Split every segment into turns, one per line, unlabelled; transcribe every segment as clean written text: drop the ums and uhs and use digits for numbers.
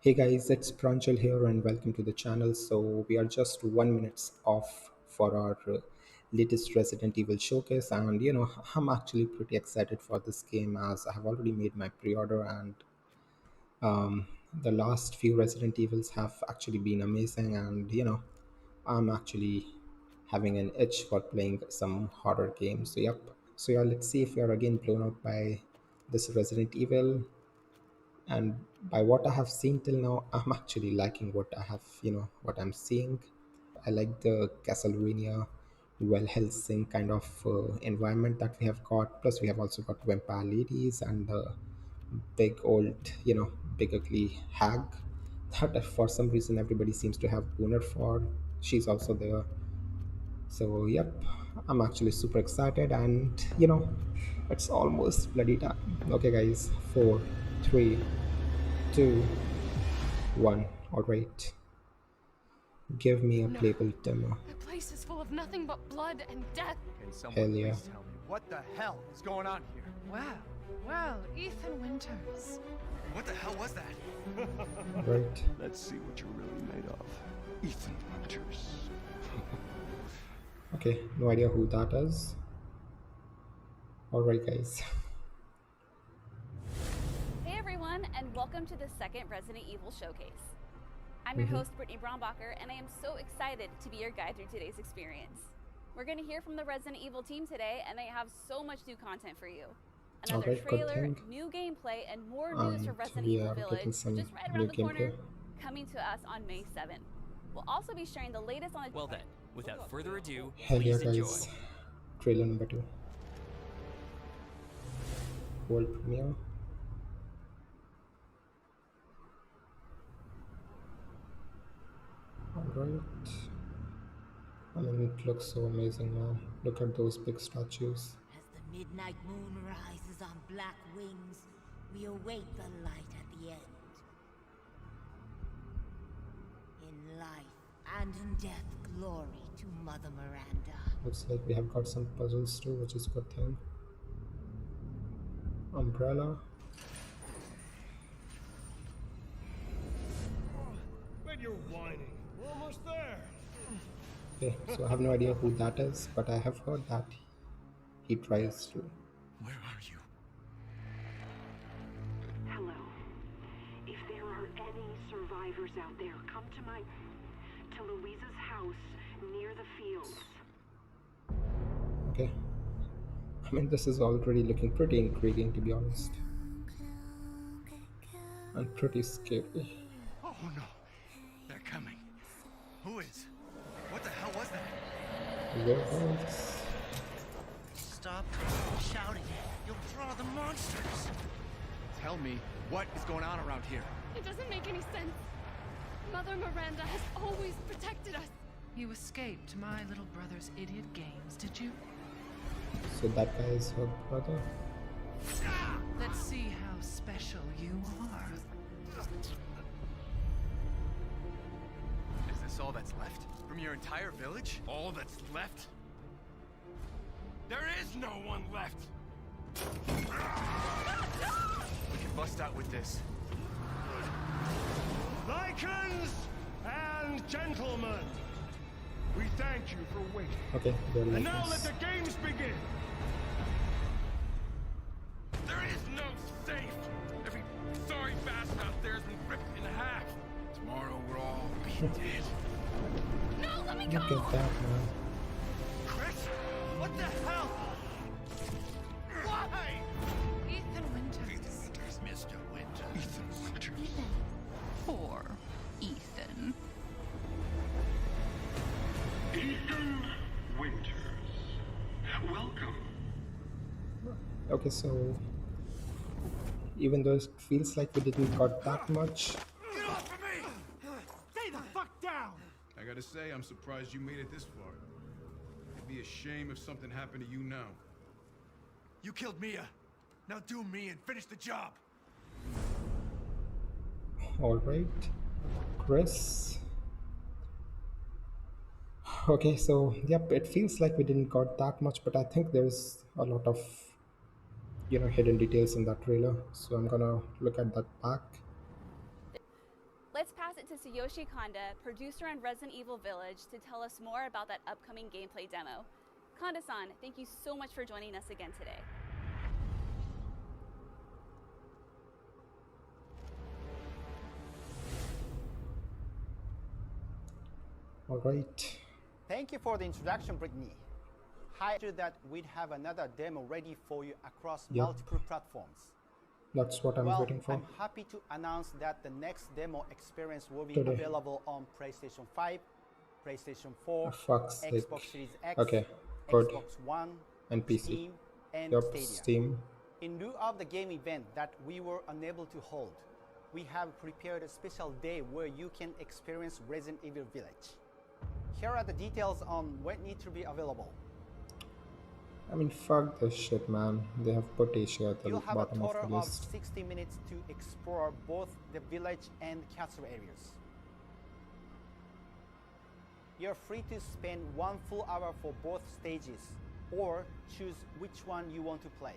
Hey guys, it's Pranjal here and welcome to the channel. So we are just 1 minute off for our latest Resident Evil showcase, and I'm actually pretty excited for this game as I have already made my pre-order, and the last few Resident Evils have actually been amazing, and I'm actually having an itch for playing some horror games. So yep. So yeah, let's see if we are again blown out by this Resident Evil. And by what I have seen till now, I'm actually liking what I have, what I'm seeing. I like the Castlevania, well Helsing kind of environment that we have got. Plus, we have also got vampire ladies and the big old, big ugly hag that for some reason everybody seems to have boner for. She's also there. So, yep, I'm actually super excited, and it's almost bloody time. Okay, guys, four, three, two, one. All right, give me a
No,
playable demo.
the place is full of nothing but blood and death.
Can someone
Hell yeah.
please tell me what the hell is going on here?
Well, well, Ethan Winters.
What the hell was that?
Right.
Let's see what you're really made of. Ethan Winters.
Okay, no idea who that is. All right, guys.
Hey everyone, and welcome to the second Resident Evil showcase. I'm your host, Brittany Brombacher, and I am so excited to be your guide through today's experience. We're going to hear from the Resident Evil team today, and they have so much new content for you. Another
Alright, good
trailer,
thing.
new gameplay, and more news for
And
Resident
we
Evil
are
Village,
getting some
just right
new
around the corner,
gameplay.
coming to us on May 7th. We'll also be sharing the latest on the...
Well then, without further ado,
Hell yeah,
please enjoy.
guys. Trailer number 2. World premiere. Alright. I mean, it looks so amazing, man. Look at those big statues.
As the midnight moon rises on black wings, we await the light at the end. In life and in death, glory to Mother Miranda.
Looks like we have got some puzzles too, which is a good thing. Umbrella.
When you're whining, we're almost there.
Okay, so I have no idea who that is, but I have heard that he tries to.
Where are you?
Hello. If there are any survivors out there, come to Louisa's house near the fields.
Okay. I mean, this is already looking pretty intriguing, to be honest. And pretty scary.
Oh no. They're coming. Who is? What the hell was that?
Werewolves.
Stop shouting. You'll draw the monsters. Tell me, what is going on around here?
It doesn't make any sense. Mother Miranda has always protected us.
You escaped my little brother's idiot games, did you?
So that guy is her brother.
Let's see how special you are.
Is this all that's left? From your entire village? All that's left? There is no one left! We can bust out with this.
Lycans and gentlemen, we thank you for waiting.
Okay, they're
And
like
now let
us.
the games begin.
There is no safe! Every sorry bastard out there has been ripped in half. Tomorrow we'll all be dead.
No, let me
Look
go!
at that, man.
Chris? What the hell? Why?
Ethan Winters.
Mr. Winter.
Ethan Winters.
Poor Ethan.
Ethan Winters. Welcome.
Okay, so even though it feels like we didn't got that much,
Get off of me!
Stay the fuck down!
I gotta say, I'm surprised you made it this far. It'd be a shame if something happened to you now.
You killed Mia. Now do me and finish the job.
alright. Chris. Okay, so yep, it feels like we didn't got that much, but I think there's a lot of hidden details in that trailer. So I'm gonna look at that back.
pass it to Tsuyoshi Kanda, producer on Resident Evil Village, to tell us more about that upcoming gameplay demo. Kanda-san, thank you so much for joining us again today.
All right.
Thank you for the introduction, Brittany. I heard that we'd have another demo ready for you across multiple platforms.
That's what I'm waiting for.
I'm happy to announce that the next demo experience will be
Today.
available on PlayStation 5, PlayStation 4,
Xbox
Series X,
okay, good.
Xbox One,
and PC.
Steam, and
Yep,
Stadia.
Steam.
In lieu of the game event that we were unable to hold, we have prepared a special day where you can experience Resident Evil Village. Here are the details on when it will be available.
I mean, fuck this shit, man. They have put Asia at the
You'll have
bottom
a
of the
total of
list.
60 minutes to explore both the village and castle areas. You're free to spend 1 full hour for both stages, or choose which one you want to play.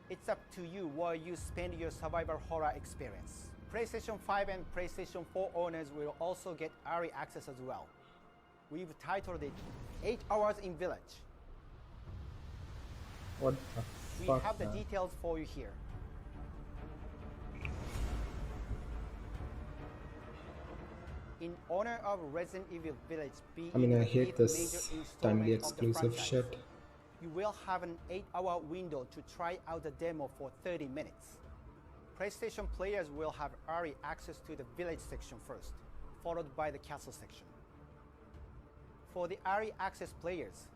It's up to you where you spend your survival horror experience. PlayStation 5 and PlayStation 4 owners will also get early access as well. We've titled it 8 Hours in Village.
What the
We
fuck,
have the
man?
details for you here. In honor of Resident Evil Village being
I mean, I
the
hate
8th
this
major installment
timely
of the
exclusive
franchise,
shit.
you will have an 8-hour window to try out the demo for 30 minutes. PlayStation players will have early access to the village section first, followed by the castle section. For the early access players,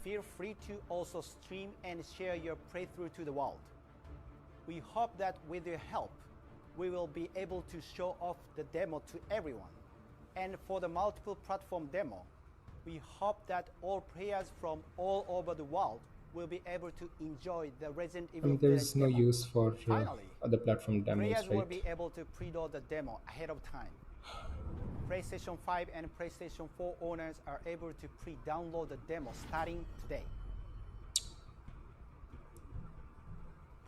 feel free to also stream and share your playthrough to the world. We hope that with your help, we will be able to show off the demo to everyone. And for the multiple platform demo, we hope that all players from all over the world will be able to enjoy the Resident
I
Evil
mean, there's
Village
no
demo.
use for
Finally,
other platform demos,
players will
right?
be able to pre-load the demo ahead of time. PlayStation 5 and PlayStation 4 owners are able to pre-download the demo starting today.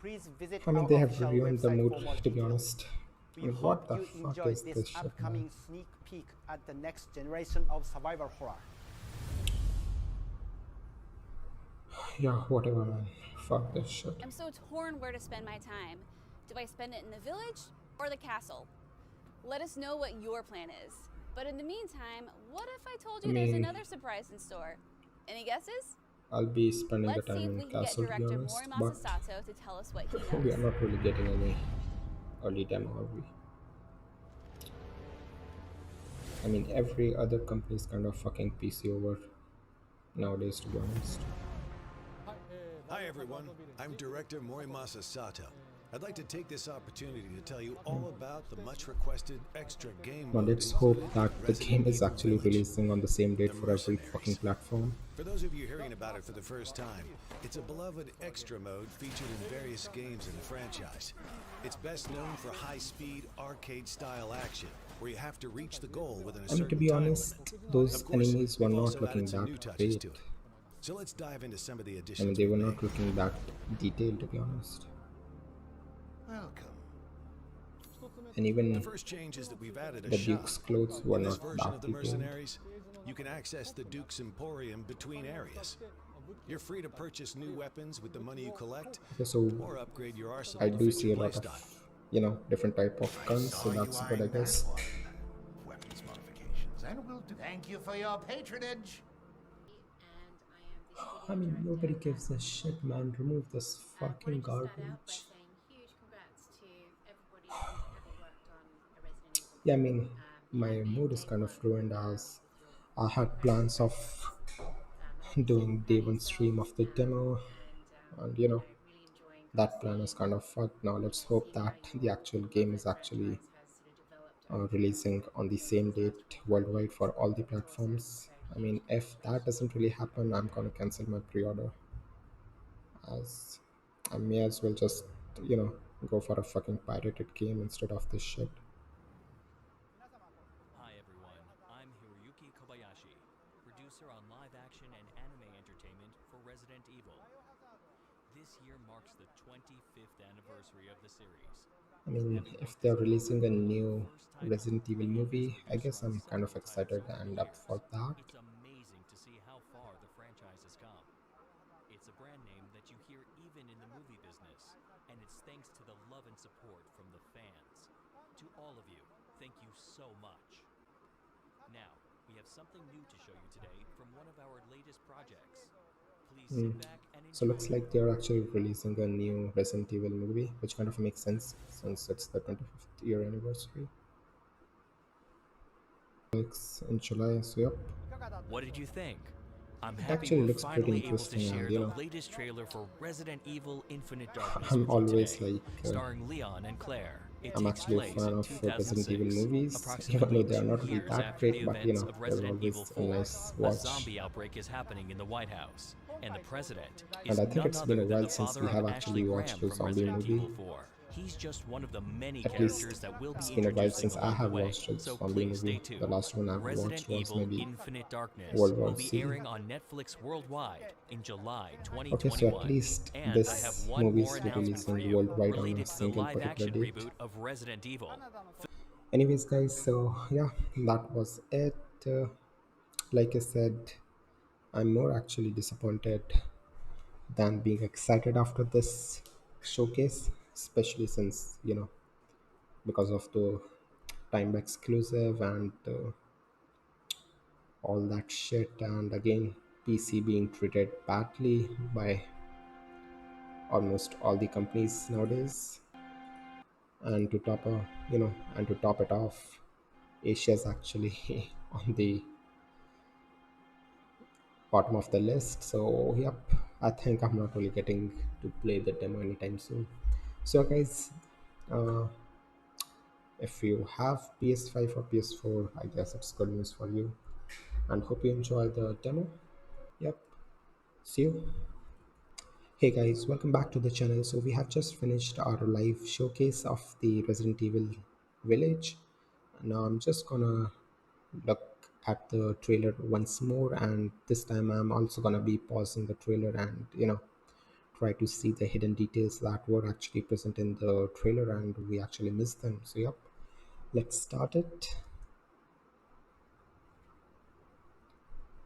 Please visit
I mean,
our
they have
official
ruined the
website
mood,
for more
to be
details.
honest. I
We
mean,
hope
what the
you
fuck
enjoy
is
this
this shit, man?
upcoming sneak peek at the next generation of survival horror.
Yeah, whatever, man. Fuck this shit.
I'm so torn where to spend my time. Do I spend it in the village or the castle? Let us know what your plan is. But in the meantime, what if I told you there's another surprise in store? Any guesses?
I'll be spending
Let's
the
see
time
if
in
we can get
castle, to be
director
honest,
Mori
but
Masasato to tell us what he
we are
knows.
not really getting any early demo, are we? I mean, every other company is kind of fucking PC over nowadays, to be honest.
Hi everyone, I'm director Morimasa Sato. I'd like to take this opportunity to tell you all about the much requested extra game
Now
mode
let's hope
included
that
in
the
Resident
game is
Evil
actually
Village.
releasing on the same date
The
for every
Mercenaries.
fucking platform.
For those of you hearing about it for the first time, it's a beloved extra mode featured in various games in the franchise. It's best known for high-speed, arcade-style action, where you have to reach the goal within a
I mean,
certain
to be
time
honest,
limit.
those
Of course,
enemies were
we've
not
also
looking
added some new
that
touches
great.
to it. So let's dive into some of the
I
additions
mean, they were
we've
not
made.
looking that detailed, to be honest.
Welcome.
And even
The first change is that we've added a
the
shop.
Duke's clothes were
In this
not
version
that
of the
detailed.
Mercenaries, you can access the Duke's Emporium between areas. You're free to purchase new weapons with the money you collect,
Okay, so
or upgrade your arsenal
I
to
do
fit
see
your
a lot
playstyle.
of, different type of guns, so that's good, I guess.
Weapons modifications, and we'll do. Thank you for your patronage.
I mean, nobody gives a shit, man. Remove this fucking garbage. Yeah, I mean, my mood is kind of ruined as I had plans of doing day one stream of the demo, and that plan is kind of fucked. Now let's hope that the actual game is actually releasing on the same date worldwide for all the platforms. I mean, if that doesn't really happen, I'm gonna cancel my pre-order, as I may as well just go for a fucking pirated game instead of this shit.
Hi everyone, I'm Hiroyuki Kobayashi, producer on live action and anime entertainment for Resident Evil. This year marks the 25th anniversary of the series.
I mean,
Having
if
worked
they're
as a
releasing a
programmer on the
new
first title,
Resident Evil
and as a
movie, I
producer
guess
on
I'm kind of
several titles
excited
over the
and up
years,
for that.
it's amazing to see how far the franchise has come. It's a brand name that you hear even in the movie business, and it's thanks to the love and support from the fans. To all of you, thank you so much. Now, we have something new to show you today from one of our latest projects. Please
Hmm.
sit back and
So
enjoy.
looks like they're actually releasing a new Resident Evil movie, which kind of makes sense since it's the 25th year anniversary. It's in July, so yep.
What did you think? I'm
It
happy
actually
we're
looks pretty
finally able to
interesting, and
share the latest trailer for Resident Evil Infinite Darkness
I'm
with you
always
today,
like,
starring Leon and Claire. It
I'm
takes
actually a
place
fan
in
of Resident Evil
2006,
movies, even though
approximately
they are
2
not really
years
that
after the
great, but
events of
they're
Resident Evil
always a
4.
nice
A
watch.
zombie outbreak is happening in the White House, and the president
And
is
I think
none
it's been a
other than
while
the
since
father
we
of
have
Ashley
actually watched
Graham
a
from
zombie
Resident
movie.
Evil 4. He's just one of the many
At least
characters that we'll be
it's been a while
introducing
since I
along the
have
way,
watched a
so
zombie
please stay
movie. The
tuned.
last one I've
Resident
watched was
Evil
maybe
Infinite Darkness
World
will
War
be
Z.
airing on Netflix worldwide in July
Okay, so at
2021.
least
And I have
this
one
movie
more
is
announcement for
releasing
you
worldwide on a
related to the
single
live
particular
action
date.
reboot of Resident Evil.
Anyways, guys, so yeah, that was it. Like I said, I'm more actually disappointed than being excited after this showcase, especially since, because of the time exclusive and all that shit, and again, PC being treated badly by almost all the companies nowadays. And to top, and to top it off, Asia's actually on the bottom of the list. So yep, I think I'm not really getting to play the demo anytime soon. So guys, uh, if you have PS5 or PS4, I guess it's good news for you. And hope you enjoy the demo. Yep. See you. Hey guys, welcome back to the channel. So we have just finished our live showcase of the Resident Evil Village. Now I'm just gonna look at the trailer once more, and this time I'm also gonna be pausing the trailer and try to see the hidden details that were actually present in the trailer and we actually missed them. So yep, let's start it.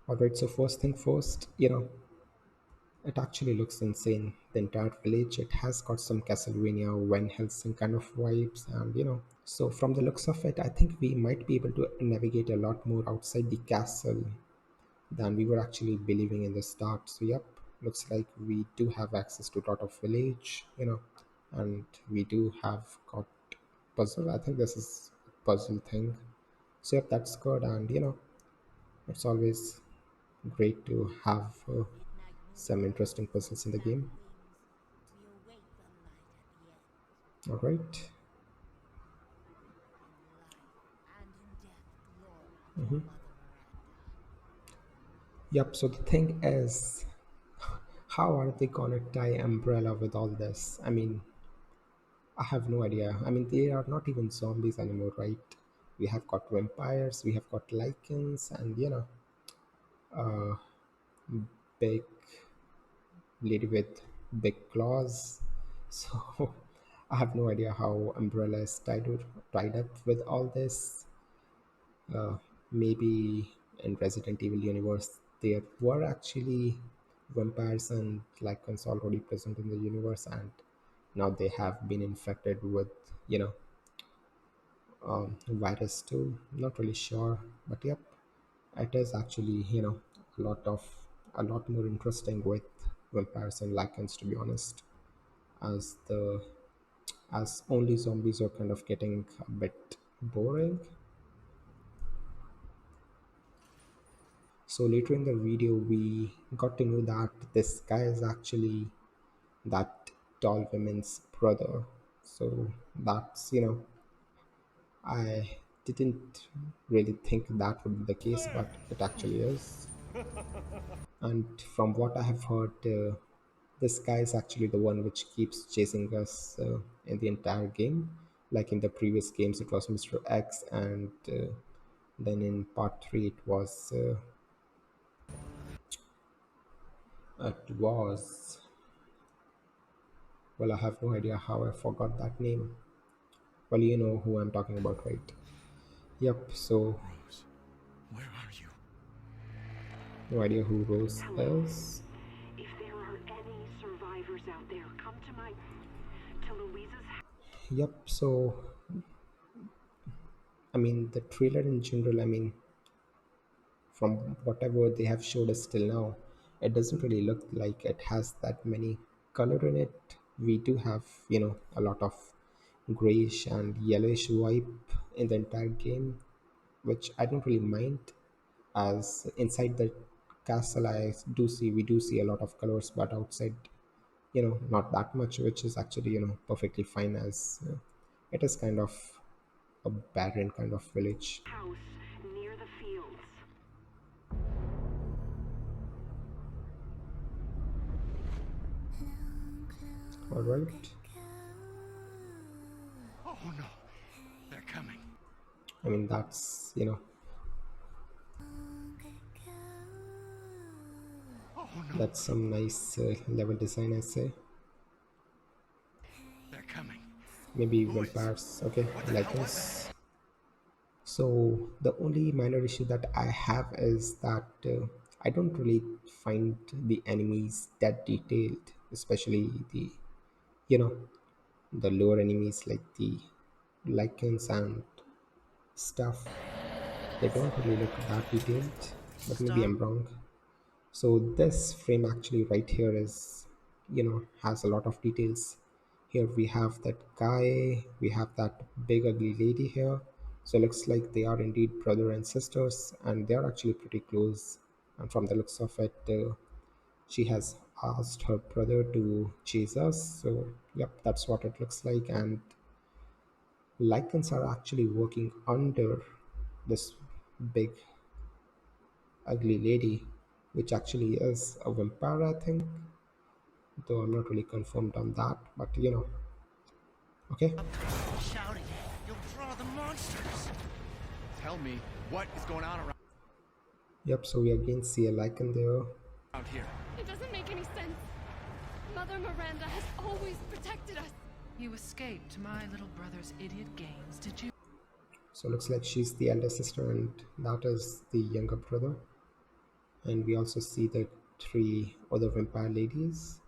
Alright, so first thing first, it actually looks insane. The entire village, it has got some Castlevania Van Helsing kind of vibes, and so from the looks of it, I think we might be able to navigate a lot more outside the castle than we were actually believing in the start. So yep, looks like we do have access to a lot of village, and we do have got puzzle. I think this is a puzzle thing. So yep, that's good, and it's always great to have some interesting puzzles in the game. All right. Mhm. Yep. So the thing is, how are they gonna tie Umbrella with all this? I mean, I have no idea. I mean, they are not even zombies anymore, right? We have got vampires, we have got lichens, and uh, big lady with big claws. So I have no idea how Umbrella is tied up with all this. Maybe in Resident Evil universe there were actually vampires and lichens already present in the universe, and now they have been infected with you know virus too. Not really sure, but yep, it is actually a lot of a lot more interesting with vampires and lichens, to be honest, as the as only zombies are kind of getting a bit boring. So later in the video, we got to know that this guy is actually that tall woman's brother. So that's, I didn't really think that would be the case, but it actually is. And from what I have heard, this guy is actually the one which keeps chasing us in the entire game. Like in the previous games, it was Mr. X, and then in part 3, it was, well, I have no idea how I forgot that name. Well, you know who I'm talking about, right? Yep, so
Where are you?
no idea who Rose
Hello.
is.
If there are any survivors out there, come to Louisa's
Yep, so I mean, the trailer in general, I mean, from whatever they have showed us till now, it doesn't really look like it has that many color in it. We do have, a lot of grayish and yellowish vibe in the entire game, which I don't really mind. As inside the castle, we do see a lot of colors, but outside, not that much, which is actually, perfectly fine, as it is kind of a barren kind of village.
house near the fields.
All right.
Oh no, they're coming.
I mean, that's,
Oh no,
that's some nice level design, I say.
they're coming.
Maybe
Boys,
vampires. Okay,
what the hell was that?
lichens. So the only minor issue that I have is that I don't really find the enemies that detailed, especially you know, the lower enemies like the lichens and stuff. They don't really look that detailed, but maybe
Stop.
I'm wrong. So this frame actually right here is, has a lot of details. Here we have that guy, we have that big ugly lady here. So it looks like they are indeed brother and sisters, and they are actually pretty close. And from the looks of it, she has asked her brother to chase us. So yep, that's what it looks like. And lichens are actually working under this big ugly lady, which actually is a vampire, I think, though I'm not really confirmed on that. But okay.
Shouting. You'll draw the monsters.
Tell me what is going on
Yep. So we again see a lichen there.
around here.
It doesn't make any sense. Mother Miranda has always protected us.
You escaped my little brother's idiot games, did you?
So looks like she's the elder sister, and that is the younger brother. And we also see the three other vampire ladies.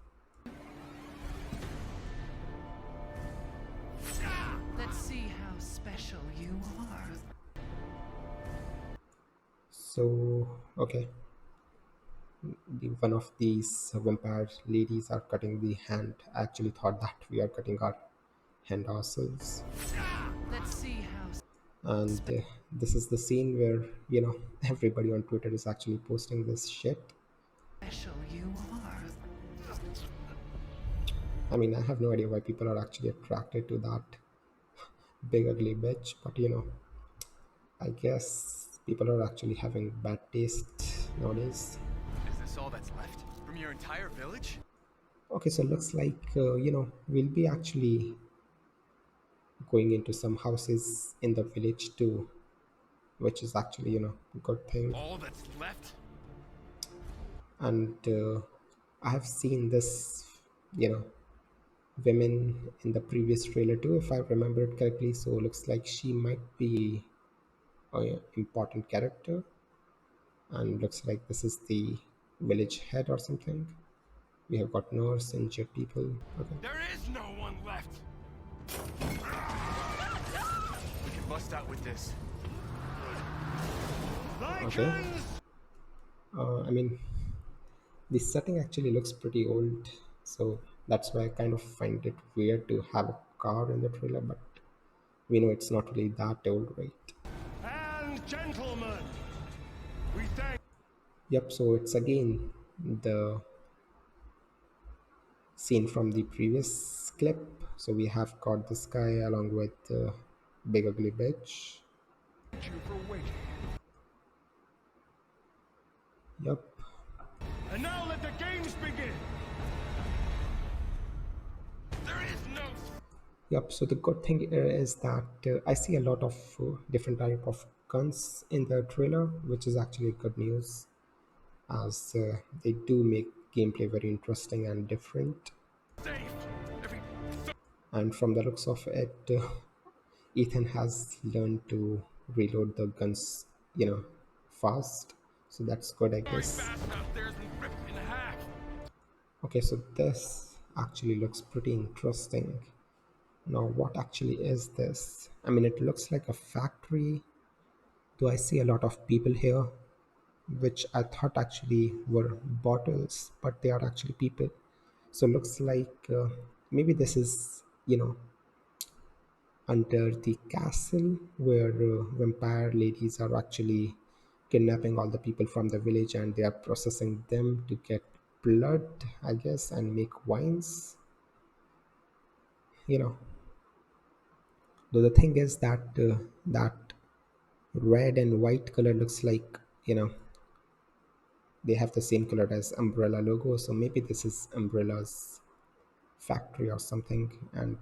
Let's see how special you are.
So okay, one of these vampire ladies are cutting the hand. I actually thought that we are cutting our hand ourselves.
Let's see how
And this is the scene where everybody on Twitter is actually posting this shit.
special you are.
I mean, I have no idea why people are actually attracted to that big ugly bitch, but I guess people are actually having bad taste nowadays.
Is this all that's left from your entire village?
Okay, so looks like we'll be actually going into some houses in the village too, which is actually a good thing.
All that's left?
And I have seen this, you know, women in the previous trailer too, if I remember it correctly. So looks like she might be an important character, and looks like this is the village head or something. We have got nurse, injured people. Okay.
There is no one left. We can bust out with this.
Okay. I mean, the setting actually looks pretty old, so that's why I kind of find it weird to have a car in the trailer, but we know it's not really that old, right?
And gentlemen, we thank.
Yep, so it's again the scene from the previous clip. So we have got this guy along with the big ugly bitch.
Thank you for waiting.
Yep.
And now let the games begin.
There is no.
Yep. So the good thing is that I see a lot of different type of guns in the trailer, which is actually good news, as they do make gameplay very interesting and different.
Safe. Every.
And from the looks of it, Ethan has learned to reload the guns, fast. So that's good, I
Sorry
guess.
bastard out there has been ripped in half.
Okay, so this actually looks pretty interesting. Now, what actually is this? I mean, it looks like a factory. Do I see a lot of people here? Which I thought actually were bottles, but they are actually people. So looks like maybe this is, under the castle where vampire ladies are actually kidnapping all the people from the village and they are processing them to get blood, I guess, and make wines. You know, though the thing is that that red and white color looks like, they have the same color as umbrella logo, so maybe this is umbrella's factory or something, and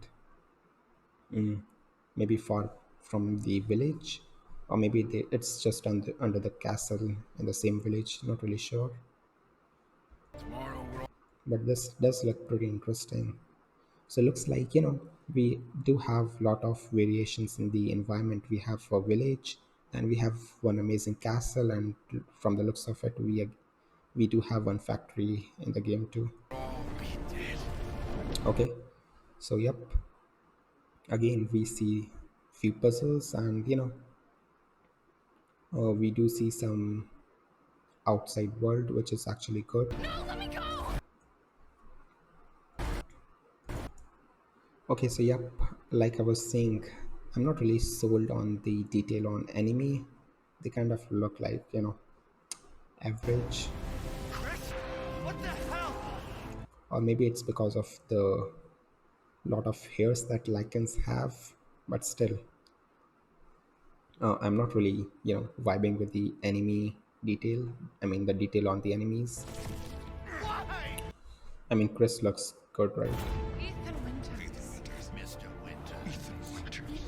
maybe far from the village, or maybe it's just under the castle in the same village, not really sure.
Tomorrow we're all
But this does look pretty interesting. So it looks like, we do have lot of variations in the environment. We have a village, and we have one amazing castle, and from the looks of it, we do have one factory in the game too.
be dead.
Okay, so yep, again we see few puzzles, and we do see some outside world, which is actually good.
No, let me go!
Okay, so yep, like I was saying, I'm not really sold on the detail on enemy. They kind of look like, average,
Chris? What the hell?
or maybe it's because of the lot of hairs that lichens have, but still, I'm not really, vibing with the enemy detail. I mean, the detail on the enemies.
Why?
I mean, Chris looks good, right?
Ethan Winters.
Mr. Winter.
Ethan Winters.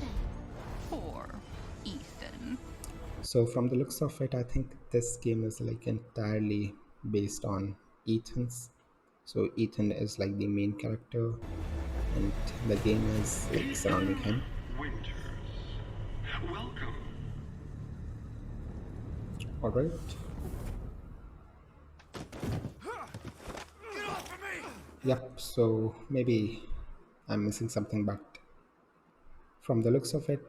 Poor Ethan.
So from the looks of it, I think this game is like entirely based on Ethan's. So Ethan is like the main character, and the game is like surrounding
Ethan
him.
Winters. Welcome.
All right.
Get off of me!
Yep. So maybe I'm missing something, but from the looks of it,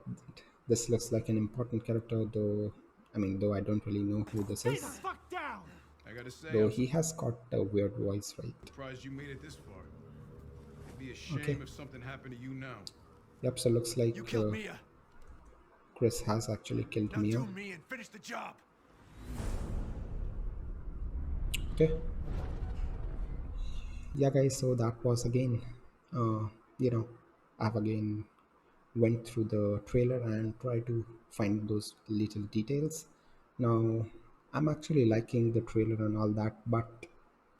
this looks like an important character. Though, I mean, though I don't really know who this
Stay the
is.
fuck down!
I gotta say,
Though
I'm
he has got a weird voice, right?
surprised you made it this far. It'd be a shame
Okay.
if something happened to you now.
Yep. So looks like
You killed Mia.
Chris has actually killed
Now
Mia.
do me and finish the job.
Okay. Yeah, guys, so that was again, you know I've again went through the trailer and tried to find those little details. Now I'm actually liking the trailer and all that, but